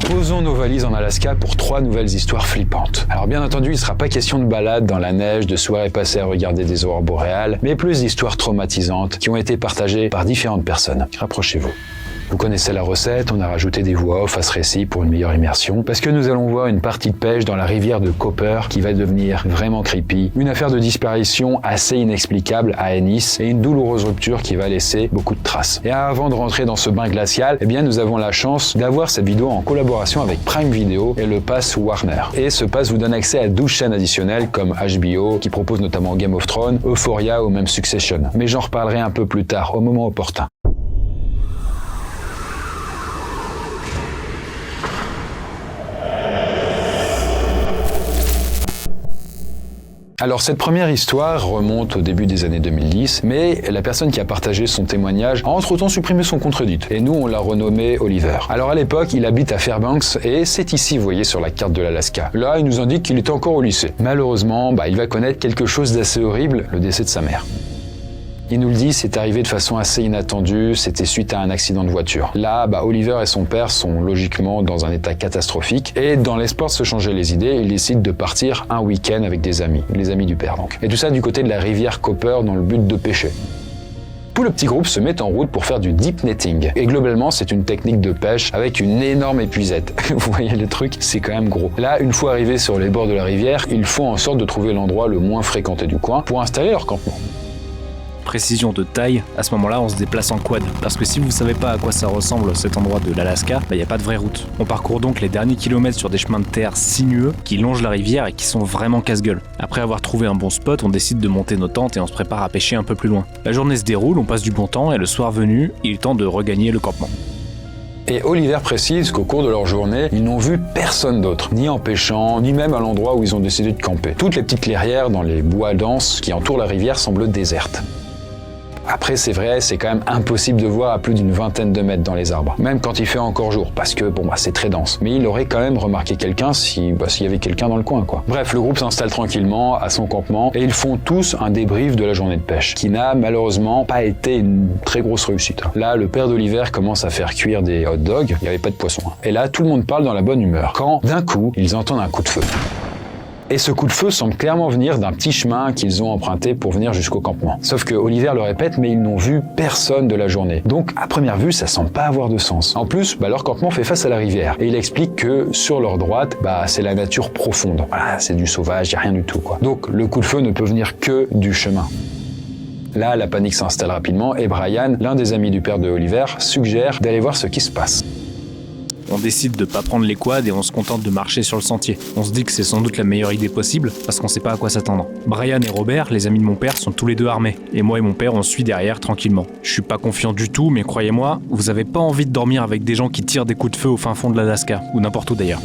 Posons nos valises en Alaska pour 3 nouvelles histoires flippantes. Alors bien entendu, il ne sera pas question de balade dans la neige, de soirées passées à regarder des aurores boréales, mais plus d'histoires traumatisantes qui ont été partagées par différentes personnes. Rapprochez-vous. Vous connaissez la recette, on a rajouté des voix off à ce récit pour une meilleure immersion, parce que nous allons voir une partie de pêche dans la rivière de Copper qui va devenir vraiment creepy, une affaire de disparition assez inexplicable à Ennis et une douloureuse rupture qui va laisser beaucoup de traces. Et avant de rentrer dans ce bain glacial, nous avons la chance d'avoir cette vidéo en collaboration avec Prime Video et le pass Warner. Et ce pass vous donne accès à 12 chaînes additionnelles comme HBO, qui propose notamment Game of Thrones, Euphoria ou même Succession. Mais j'en reparlerai un peu plus tard, au moment opportun. Alors cette première histoire remonte au début des années 2010, mais la personne qui a partagé son témoignage a entre-temps supprimé son contredit, et nous on l'a renommé Oliver. Alors à l'époque, il habite à Fairbanks, et c'est ici, vous voyez sur la carte de l'Alaska. Là, il nous indique qu'il était encore au lycée. Malheureusement, il va connaître quelque chose d'assez horrible, le décès de sa mère. Il nous le dit, c'est arrivé de façon assez inattendue, c'était suite à un accident de voiture. Là, Oliver et son père sont logiquement dans un état catastrophique, et dans l'espoir de se changer les idées, ils décident de partir un week-end avec des amis, les amis du père donc. Et tout ça du côté de la rivière Copper dans le but de pêcher. Tout le petit groupe se met en route pour faire du deep netting. Et globalement, c'est une technique de pêche avec une énorme épuisette. Vous voyez le truc, c'est quand même gros. Là, une fois arrivés sur les bords de la rivière, ils font en sorte de trouver l'endroit le moins fréquenté du coin pour installer leur campement. Précision de taille, à ce moment-là on se déplace en quad, parce que si vous savez pas à quoi ça ressemble cet endroit de l'Alaska, y a pas de vraie route. On parcourt donc les derniers kilomètres sur des chemins de terre sinueux qui longent la rivière et qui sont vraiment casse-gueule. Après avoir trouvé un bon spot, on décide de monter nos tentes et on se prépare à pêcher un peu plus loin. La journée se déroule, on passe du bon temps et le soir venu, il est temps de regagner le campement. Et Oliver précise qu'au cours de leur journée, ils n'ont vu personne d'autre, ni en pêchant, ni même à l'endroit où ils ont décidé de camper. Toutes les petites clairières dans les bois denses qui entourent la rivière semblent désertes. Après, c'est vrai, c'est quand même impossible de voir à plus d'une vingtaine de mètres dans les arbres, même quand il fait encore jour, parce que c'est très dense. Mais il aurait quand même remarqué quelqu'un s'il y avait quelqu'un dans le coin, quoi. Bref, le groupe s'installe tranquillement à son campement et ils font tous un débrief de la journée de pêche, qui n'a malheureusement pas été une très grosse réussite. Là, le père d'Oliver commence à faire cuire des hot dogs, il n'y avait pas de poisson. Et là, tout le monde parle dans la bonne humeur, quand d'un coup, ils entendent un coup de feu. Et ce coup de feu semble clairement venir d'un petit chemin qu'ils ont emprunté pour venir jusqu'au campement. Sauf que Oliver le répète, mais ils n'ont vu personne de la journée. Donc, à première vue, ça semble pas avoir de sens. En plus, leur campement fait face à la rivière. Et il explique que sur leur droite, c'est la nature profonde. Voilà, c'est du sauvage, y a rien du tout, quoi. Donc, le coup de feu ne peut venir que du chemin. Là, la panique s'installe rapidement et Brian, l'un des amis du père de Oliver, suggère d'aller voir ce qui se passe. On décide de pas prendre les quads et on se contente de marcher sur le sentier. On se dit que c'est sans doute la meilleure idée possible parce qu'on sait pas à quoi s'attendre. Brian et Robert, les amis de mon père, sont tous les deux armés. Et moi et mon père, on suit derrière tranquillement. Je suis pas confiant du tout, mais croyez-moi, vous avez pas envie de dormir avec des gens qui tirent des coups de feu au fin fond de l'Alaska, ou n'importe où d'ailleurs.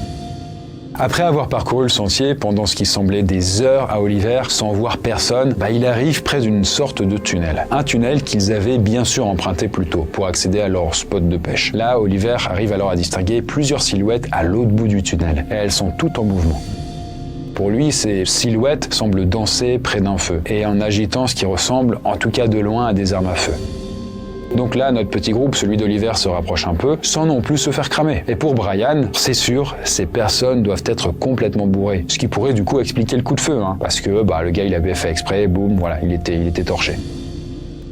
Après avoir parcouru le sentier pendant ce qui semblait des heures à Oliver sans voir personne, il arrive près d'une sorte de tunnel. Un tunnel qu'ils avaient bien sûr emprunté plus tôt pour accéder à leur spot de pêche. Là, Oliver arrive alors à distinguer plusieurs silhouettes à l'autre bout du tunnel et elles sont toutes en mouvement. Pour lui, ces silhouettes semblent danser près d'un feu et en agitant ce qui ressemble, en tout cas de loin, à des armes à feu. Donc là, notre petit groupe, celui d'Oliver, se rapproche un peu, sans non plus se faire cramer. Et pour Brian, c'est sûr, ces personnes doivent être complètement bourrées. Ce qui pourrait du coup expliquer le coup de feu, parce que le gars, il avait fait exprès, boum, voilà, il était torché.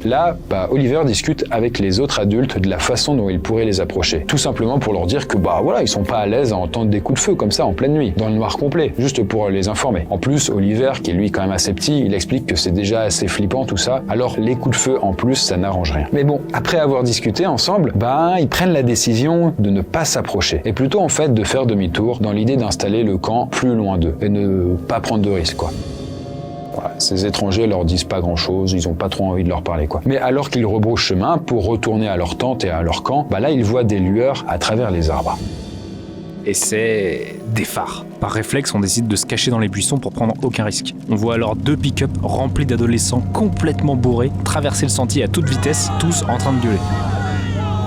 Là, Oliver discute avec les autres adultes de la façon dont il pourrait les approcher. Tout simplement pour leur dire que ils sont pas à l'aise à entendre des coups de feu comme ça en pleine nuit, dans le noir complet, juste pour les informer. En plus, Oliver, qui est lui quand même assez petit, il explique que c'est déjà assez flippant tout ça, alors les coups de feu en plus, ça n'arrange rien. Mais bon, après avoir discuté ensemble, ils prennent la décision de ne pas s'approcher, et plutôt en fait de faire demi-tour dans l'idée d'installer le camp plus loin d'eux, et ne pas prendre de risques, quoi. Voilà, ces étrangers leur disent pas grand-chose, ils ont pas trop envie de leur parler, quoi. Mais alors qu'ils rebroussent chemin pour retourner à leur tente et à leur camp, là ils voient des lueurs à travers les arbres. Et c'est des phares. Par réflexe, on décide de se cacher dans les buissons pour prendre aucun risque. On voit alors 2 pick-up remplis d'adolescents complètement bourrés traverser le sentier à toute vitesse, tous en train de gueuler.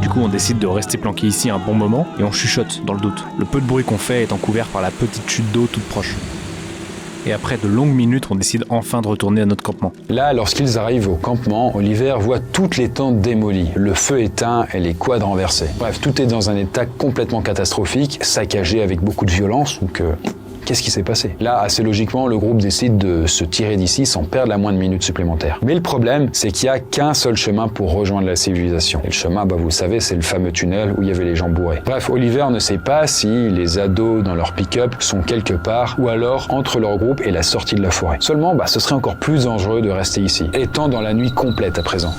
Du coup, on décide de rester planqué ici un bon moment et on chuchote dans le doute. Le peu de bruit qu'on fait étant couvert par la petite chute d'eau toute proche. et après de longues minutes, on décide enfin de retourner à notre campement. Là, lorsqu'ils arrivent au campement, Oliver voit toutes les tentes démolies, le feu éteint et les quads renversés. Bref, tout est dans un état complètement catastrophique, saccagé avec beaucoup de violence, donc qu'est-ce qui s'est passé? Là, assez logiquement, le groupe décide de se tirer d'ici sans perdre la moindre minute supplémentaire. Mais le problème, c'est qu'il n'y a qu'un seul chemin pour rejoindre la civilisation. Et le chemin, vous le savez, c'est le fameux tunnel où il y avait les gens bourrés. Bref, Oliver ne sait pas si les ados dans leur pick-up sont quelque part ou alors entre leur groupe et la sortie de la forêt. Seulement, ce serait encore plus dangereux de rester ici, étant dans la nuit complète à présent.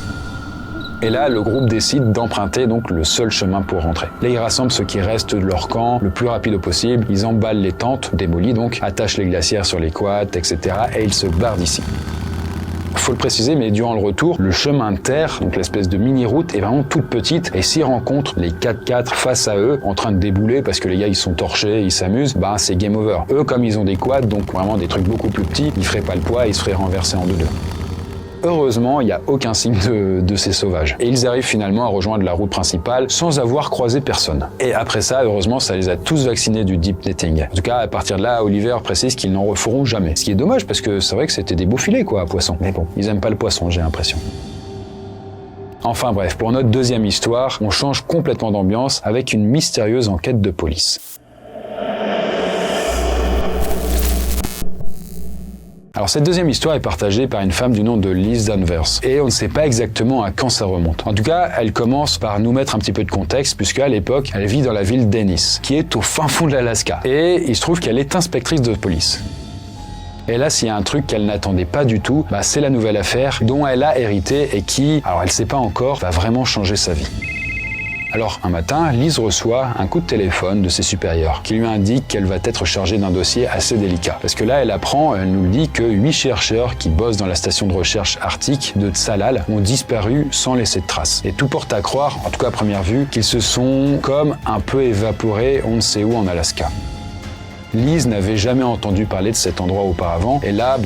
Et là, le groupe décide d'emprunter donc le seul chemin pour rentrer. Là, ils rassemblent ce qui reste de leur camp le plus rapide possible. Ils emballent les tentes, démolies donc, attachent les glacières sur les quads, etc. Et ils se barrent d'ici. Faut le préciser, mais durant le retour, le chemin de terre, donc l'espèce de mini-route, est vraiment toute petite. Et s'ils rencontrent les 4x4 face à eux, en train de débouler, parce que les gars, ils sont torchés, ils s'amusent, c'est game over. Eux, comme ils ont des quads, donc vraiment des trucs beaucoup plus petits, ils feraient pas le poids, ils se feraient renverser en deux. Heureusement, il n'y a aucun signe de ces sauvages. Et ils arrivent finalement à rejoindre la route principale sans avoir croisé personne. Et après ça, heureusement, ça les a tous vaccinés du deep netting. En tout cas, à partir de là, Oliver précise qu'ils n'en referont jamais. Ce qui est dommage parce que c'est vrai que c'était des beaux filets à poisson. Mais bon, ils aiment pas le poisson, j'ai l'impression. Enfin bref, pour notre deuxième histoire, on change complètement d'ambiance avec une mystérieuse enquête de police. Alors cette deuxième histoire est partagée par une femme du nom de Liz Danvers et on ne sait pas exactement à quand ça remonte. En tout cas, elle commence par nous mettre un petit peu de contexte puisque à l'époque, elle vit dans la ville d'Ennis, qui est au fin fond de l'Alaska. Et il se trouve qu'elle est inspectrice de police. Et là, s'il y a un truc qu'elle n'attendait pas du tout, c'est la nouvelle affaire dont elle a hérité et qui, alors elle ne sait pas encore, va vraiment changer sa vie. Alors, un matin, Liz reçoit un coup de téléphone de ses supérieurs qui lui indique qu'elle va être chargée d'un dossier assez délicat. Parce que là, elle nous le dit que 8 chercheurs qui bossent dans la station de recherche arctique de Tsalal ont disparu sans laisser de traces. Et tout porte à croire, en tout cas à première vue, qu'ils se sont comme un peu évaporés on ne sait où en Alaska. Liz n'avait jamais entendu parler de cet endroit auparavant, et là,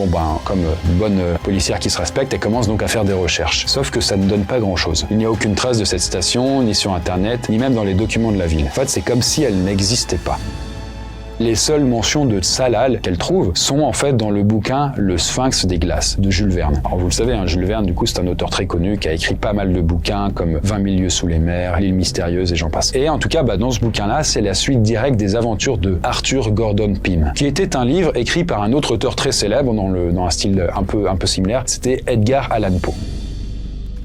comme une bonne policière qui se respecte, elle commence donc à faire des recherches. Sauf que ça ne donne pas grand-chose. Il n'y a aucune trace de cette station, ni sur Internet, ni même dans les documents de la ville. En fait, c'est comme si elle n'existait pas. Les seules mentions de Tsalal qu'elle trouve sont en fait dans le bouquin Le Sphinx des glaces de Jules Verne. Alors vous le savez, Jules Verne, du coup, c'est un auteur très connu qui a écrit pas mal de bouquins comme 20 000 lieues sous les mers, L'île mystérieuse et j'en passe. Et en tout cas, dans ce bouquin-là, c'est la suite directe des aventures de Arthur Gordon Pym, qui était un livre écrit par un autre auteur très célèbre dans un style un peu similaire. C'était Edgar Allan Poe.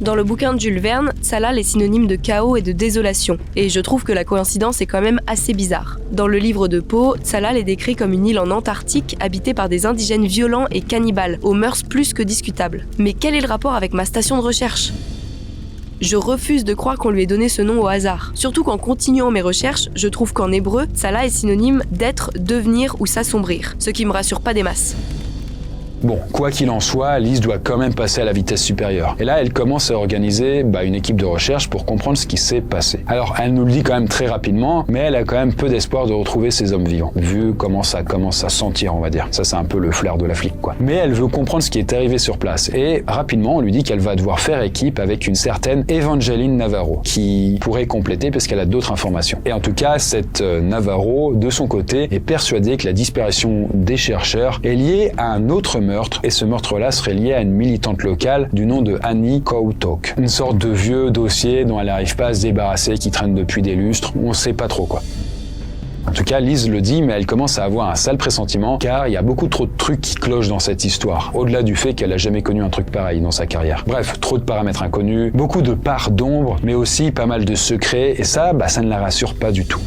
Dans le bouquin de Jules Verne, Tsalal est synonyme de chaos et de désolation, et je trouve que la coïncidence est quand même assez bizarre. Dans le livre de Poe, Tsalal est décrit comme une île en Antarctique habitée par des indigènes violents et cannibales, aux mœurs plus que discutables. Mais quel est le rapport avec ma station de recherche ? Je refuse de croire qu'on lui ait donné ce nom au hasard. Surtout qu'en continuant mes recherches, je trouve qu'en hébreu, Tsala est synonyme d'être, devenir ou s'assombrir, ce qui me rassure pas des masses. Bon, quoi qu'il en soit, Liz doit quand même passer à la vitesse supérieure. Et là, elle commence à organiser une équipe de recherche pour comprendre ce qui s'est passé. Alors, elle nous le dit quand même très rapidement, mais elle a quand même peu d'espoir de retrouver ces hommes vivants, vu comment ça commence à sentir, on va dire. Ça, c'est un peu le flair de la flic, quoi. Mais elle veut comprendre ce qui est arrivé sur place. Et rapidement, on lui dit qu'elle va devoir faire équipe avec une certaine Evangeline Navarro, qui pourrait compléter parce qu'elle a d'autres informations. Et en tout cas, cette Navarro, de son côté, est persuadée que la disparition des chercheurs est liée à un autre meurtre, et ce meurtre-là serait lié à une militante locale du nom de Annie Kowtok. Une sorte de vieux dossier dont elle n'arrive pas à se débarrasser, qui traîne depuis des lustres, on sait pas trop quoi. En tout cas, Liz le dit, mais elle commence à avoir un sale pressentiment, car il y a beaucoup trop de trucs qui clochent dans cette histoire, au-delà du fait qu'elle a jamais connu un truc pareil dans sa carrière. Bref, trop de paramètres inconnus, beaucoup de parts d'ombre, mais aussi pas mal de secrets, et ça ne la rassure pas du tout.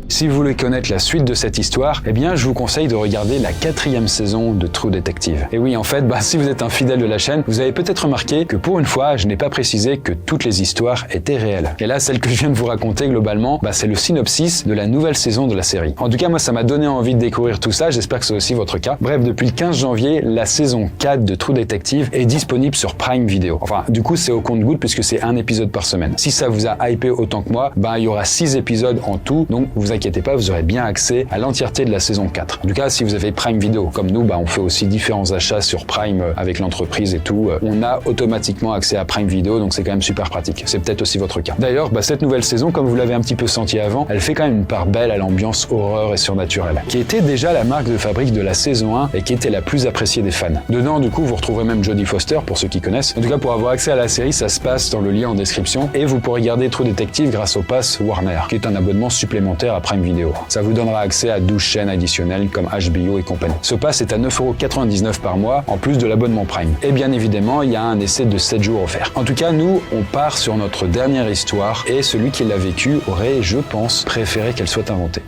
Si vous voulez connaître la suite de cette histoire, je vous conseille de regarder la 4e saison de True Detective. Et oui, en fait, si vous êtes un fidèle de la chaîne, vous avez peut-être remarqué que pour une fois, je n'ai pas précisé que toutes les histoires étaient réelles. Et là, celle que je viens de vous raconter globalement, c'est le synopsis de la nouvelle saison de la série. En tout cas, moi, ça m'a donné envie de découvrir tout ça, j'espère que c'est aussi votre cas. Bref, depuis le 15 janvier, la saison 4 de True Detective est disponible sur Prime Video. Enfin, du coup, c'est au compte-gouttes puisque c'est un épisode par semaine. Si ça vous a hypé autant que moi, il y aura 6 épisodes en tout, donc vous inquiétez inquiétez pas, vous aurez bien accès à l'entièreté de la saison 4. En tout cas, si vous avez Prime Video, comme nous, on fait aussi différents achats sur Prime avec l'entreprise et tout. On a automatiquement accès à Prime Video, donc c'est quand même super pratique. C'est peut-être aussi votre cas. D'ailleurs, cette nouvelle saison, comme vous l'avez un petit peu senti avant, elle fait quand même une part belle à l'ambiance horreur et surnaturelle, qui était déjà la marque de fabrique de la saison 1 et qui était la plus appréciée des fans. Dedans, du coup, vous retrouverez même Jodie Foster, pour ceux qui connaissent. En tout cas, pour avoir accès à la série, ça se passe dans le lien en description, et vous pourrez garder True Detective grâce au pass Warner, qui est un abonnement supplémentaire à Prime Video. Ça vous donnera accès à 12 chaînes additionnelles comme HBO et compagnie. Ce pass est à 9,99€ par mois, en plus de l'abonnement Prime. Et bien évidemment, il y a un essai de 7 jours offert. En tout cas, nous, on part sur notre dernière histoire, et celui qui l'a vécue aurait, je pense, préféré qu'elle soit inventée.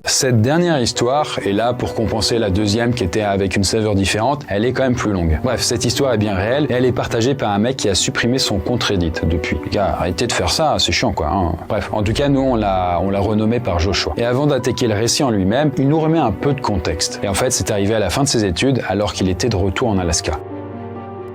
Cette dernière histoire, et là pour compenser la deuxième qui était avec une saveur différente, elle est quand même plus longue. Bref, cette histoire est bien réelle et elle est partagée par un mec qui a supprimé son compte Reddit depuis. Les gars, arrêtez de faire ça, c'est chiant quoi. Bref, en tout cas nous on l'a renommé par Joshua. Et avant d'attaquer le récit en lui-même, il nous remet un peu de contexte. Et en fait c'est arrivé à la fin de ses études alors qu'il était de retour en Alaska.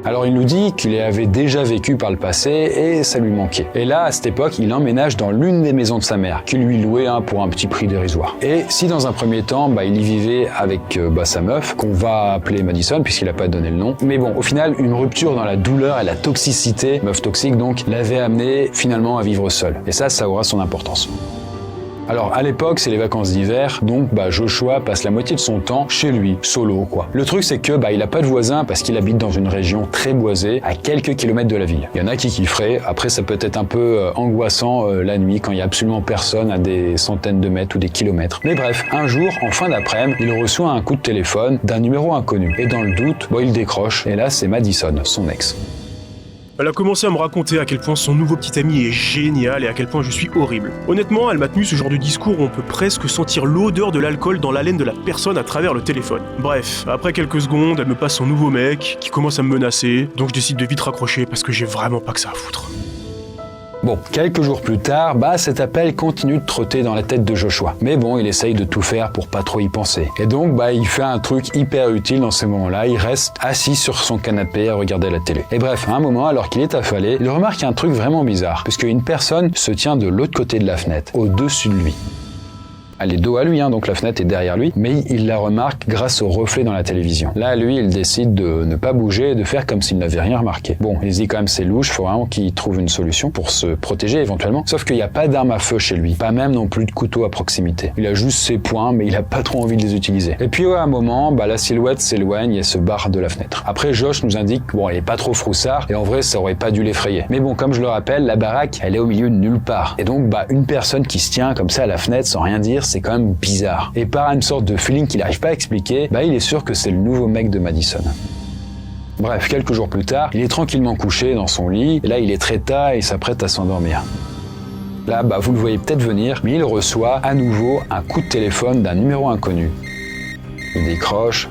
Alors il nous dit qu'il avait déjà vécu par le passé et ça lui manquait. Et là, à cette époque, il emménage dans l'une des maisons de sa mère, qui lui louait pour un petit prix dérisoire. Et si dans un premier temps, il y vivait avec sa meuf, qu'on va appeler Madison, puisqu'il n'a pas donné le nom. Mais bon, au final, une rupture dans la douleur et la toxicité, meuf toxique donc, l'avait amené finalement à vivre seul. Et ça aura son importance. Alors à l'époque c'est les vacances d'hiver, donc Joshua passe la moitié de son temps chez lui, solo quoi. Le truc c'est que il a pas de voisins parce qu'il habite dans une région très boisée, à quelques kilomètres de la ville. Il y en a qui kifferaient, après ça peut être un peu angoissant la nuit quand il y a absolument personne à des centaines de mètres ou des kilomètres. Mais bref, un jour, en fin d'après-midi, il reçoit un coup de téléphone d'un numéro inconnu. Et dans le doute, il décroche, et là c'est Madison, son ex. Elle a commencé à me raconter à quel point son nouveau petit ami est génial et à quel point je suis horrible. Honnêtement, elle m'a tenu ce genre de discours où on peut presque sentir l'odeur de l'alcool dans l'haleine de la personne à travers le téléphone. Bref, après quelques secondes, elle me passe son nouveau mec qui commence à me menacer, donc je décide de vite raccrocher parce que j'ai vraiment pas que ça à foutre. Bon, quelques jours plus tard, cet appel continue de trotter dans la tête de Joshua. Mais bon, il essaye de tout faire pour pas trop y penser. Et donc, il fait un truc hyper utile dans ces moments-là. Il reste assis sur son canapé à regarder la télé. Et bref, à un moment, alors qu'il est affalé, il remarque un truc vraiment bizarre. Puisqu'une personne se tient de l'autre côté de la fenêtre, au-dessus de lui. Elle est dos à lui, donc la fenêtre est derrière lui, mais il la remarque grâce au reflet dans la télévision. Là, lui, il décide de ne pas bouger et de faire comme s'il n'avait rien remarqué. Bon, il se dit quand même c'est louche, faut vraiment qu'il trouve une solution pour se protéger éventuellement. Sauf qu'il n'y a pas d'arme à feu chez lui, pas même non plus de couteau à proximité. Il a juste ses poings, mais il a pas trop envie de les utiliser. Et puis à un moment, la silhouette s'éloigne et se barre de la fenêtre. Après, Josh nous indique elle est pas trop froussard et en vrai, ça aurait pas dû l'effrayer. Mais bon, comme je le rappelle, la baraque, elle est au milieu de nulle part. Et donc, une personne qui se tient comme ça à la fenêtre sans rien dire, c'est quand même bizarre. Et par une sorte de feeling qu'il n'arrive pas à expliquer, il est sûr que c'est le nouveau mec de Madison. Bref, quelques jours plus tard, il est tranquillement couché dans son lit, et là il est très tard et il s'apprête à s'endormir. Là, vous le voyez peut-être venir, mais il reçoit à nouveau un coup de téléphone d'un numéro inconnu. Il décroche.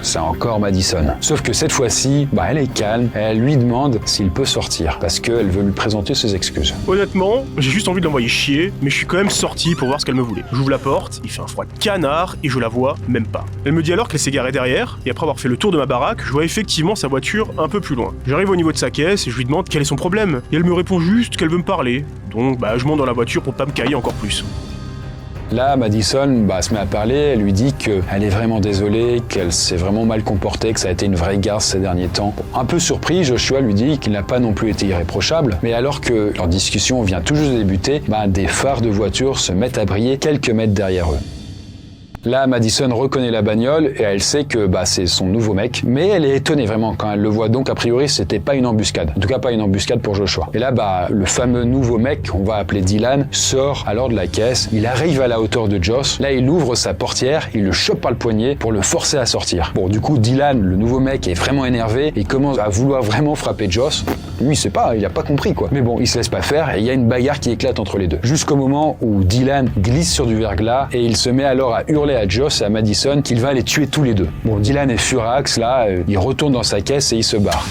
C'est encore Madison. Sauf que cette fois-ci, elle est calme et elle lui demande s'il peut sortir parce qu'elle veut lui présenter ses excuses. Honnêtement, j'ai juste envie de l'envoyer chier, mais je suis quand même sorti pour voir ce qu'elle me voulait. J'ouvre la porte, il fait un froid de canard et je la vois même pas. Elle me dit alors qu'elle s'est garée derrière et après avoir fait le tour de ma baraque, je vois effectivement sa voiture un peu plus loin. J'arrive au niveau de sa caisse et je lui demande quel est son problème et elle me répond juste qu'elle veut me parler. Donc je monte dans la voiture pour pas me cailler encore plus. Là, Madison se met à parler, elle lui dit qu'elle est vraiment désolée, qu'elle s'est vraiment mal comportée, que ça a été une vraie garce ces derniers temps. Un peu surpris, Joshua lui dit qu'il n'a pas non plus été irréprochable, mais alors que leur discussion vient tout juste de débuter, des phares de voiture se mettent à briller quelques mètres derrière eux. Là, Madison reconnaît la bagnole et elle sait que c'est son nouveau mec, mais elle est étonnée vraiment quand elle le voit, donc a priori c'était pas une embuscade, en tout cas pas une embuscade pour Joshua. Et là, le fameux nouveau mec, on va appeler Dylan, sort alors de la caisse, il arrive à la hauteur de Josh, là il ouvre sa portière, il le chope par le poignet pour le forcer à sortir. Bon, du coup Dylan, le nouveau mec, est vraiment énervé et commence à vouloir vraiment frapper Josh. Lui, il a pas compris quoi. Mais bon, il se laisse pas faire et il y a une bagarre qui éclate entre les deux. Jusqu'au moment où Dylan glisse sur du verglas et il se met alors à hurler à Josh et à Madison qu'il va les tuer tous les deux. Bon, Dylan est furax là, il retourne dans sa caisse et il se barre.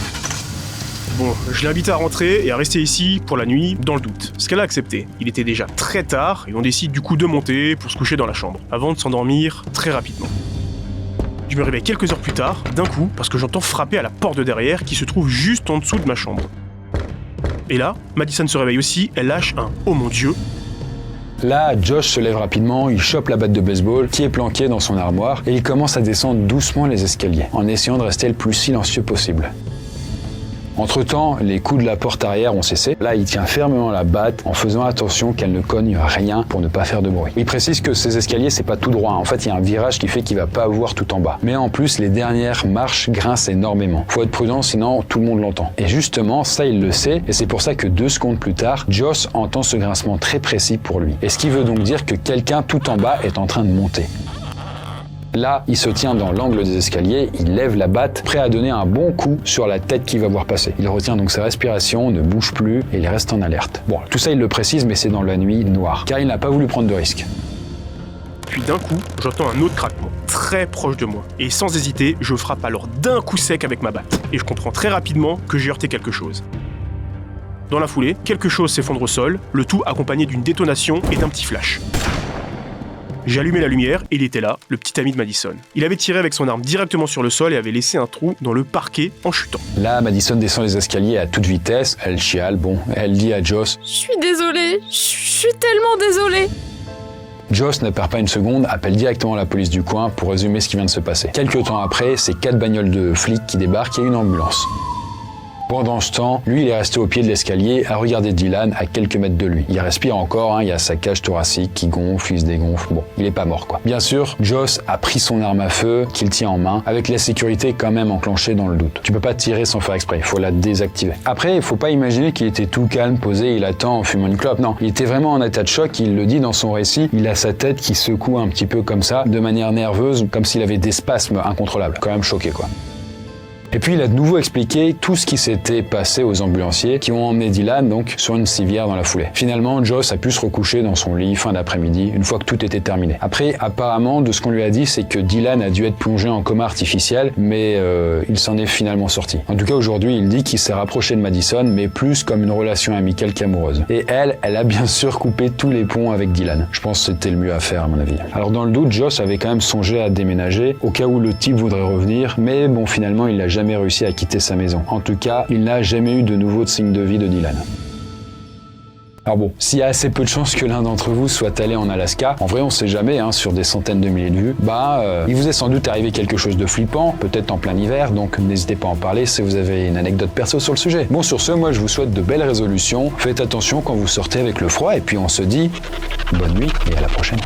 Bon, je l'ai invité à rentrer et à rester ici pour la nuit, dans le doute. Ce qu'elle a accepté. Il était déjà très tard et on décide du coup de monter pour se coucher dans la chambre, avant de s'endormir très rapidement. Je me réveille quelques heures plus tard, d'un coup, parce que j'entends frapper à la porte de derrière qui se trouve juste en dessous de ma chambre. Et là, Madison se réveille aussi, elle lâche un « Oh mon Dieu !» Là, Josh se lève rapidement, il chope la batte de baseball qui est planquée dans son armoire et il commence à descendre doucement les escaliers, en essayant de rester le plus silencieux possible. Entre-temps, les coups de la porte arrière ont cessé. Là, il tient fermement la batte en faisant attention qu'elle ne cogne rien pour ne pas faire de bruit. Il précise que ces escaliers, c'est pas tout droit. En fait, il y a un virage qui fait qu'il va pas voir tout en bas. Mais en plus, les dernières marches grincent énormément. Faut être prudent, sinon tout le monde l'entend. Et justement, ça, il le sait. Et c'est pour ça que 2 secondes plus tard, Joss entend ce grincement très précis pour lui. Et ce qui veut donc dire que quelqu'un tout en bas est en train de monter. Là, il se tient dans l'angle des escaliers, il lève la batte, prêt à donner un bon coup sur la tête qu'il va voir passer. Il retient donc sa respiration, ne bouge plus et il reste en alerte. Bon, tout ça il le précise, mais c'est dans la nuit noire, car il n'a pas voulu prendre de risque. Puis d'un coup, j'entends un autre craquement, très proche de moi. Et sans hésiter, je frappe alors d'un coup sec avec ma batte. Et je comprends très rapidement que j'ai heurté quelque chose. Dans la foulée, quelque chose s'effondre au sol, le tout accompagné d'une détonation et d'un petit flash. J'ai allumé la lumière et il était là, le petit ami de Madison. Il avait tiré avec son arme directement sur le sol et avait laissé un trou dans le parquet en chutant. Là, Madison descend les escaliers à toute vitesse, elle chiale, elle dit à Joss Je suis désolée, je suis tellement désolée. Joss ne perd pas une seconde, appelle directement la police du coin pour résumer ce qui vient de se passer. Quelques temps après, c'est 4 bagnoles de flics qui débarquent et une ambulance. Pendant ce temps, lui, il est resté au pied de l'escalier à regarder Dylan à quelques mètres de lui. Il respire encore, il y a sa cage thoracique qui gonfle, il se dégonfle. Bon, il est pas mort quoi. Bien sûr, Joss a pris son arme à feu qu'il tient en main, avec la sécurité quand même enclenchée dans le doute. Tu peux pas tirer sans faire exprès, il faut la désactiver. Après, il faut pas imaginer qu'il était tout calme, posé, il attend en fumant une clope. Non, il était vraiment en état de choc, il le dit dans son récit. Il a sa tête qui secoue un petit peu comme ça, de manière nerveuse, comme s'il avait des spasmes incontrôlables. Quand même choqué quoi. Et puis il a de nouveau expliqué tout ce qui s'était passé aux ambulanciers qui ont emmené Dylan donc sur une civière dans la foulée. Finalement, Joss a pu se recoucher dans son lit fin d'après-midi une fois que tout était terminé. Après, apparemment, de ce qu'on lui a dit, c'est que Dylan a dû être plongé en coma artificiel, mais il s'en est finalement sorti. En tout cas, aujourd'hui, il dit qu'il s'est rapproché de Madison, mais plus comme une relation amicale qu'amoureuse. Et elle a bien sûr coupé tous les ponts avec Dylan. Je pense que c'était le mieux à faire à mon avis. Alors dans le doute, Joss avait quand même songé à déménager, au cas où le type voudrait revenir, mais bon, finalement, il l'a jamais réussi à quitter sa maison. En tout cas, il n'a jamais eu de nouveau de signe de vie de Dylan. Alors bon, s'il y a assez peu de chances que l'un d'entre vous soit allé en Alaska, en vrai on sait jamais, sur des centaines de milliers de vues, il vous est sans doute arrivé quelque chose de flippant, peut-être en plein hiver, donc n'hésitez pas à en parler si vous avez une anecdote perso sur le sujet. Bon, sur ce, moi je vous souhaite de belles résolutions, faites attention quand vous sortez avec le froid, et puis on se dit bonne nuit et à la prochaine.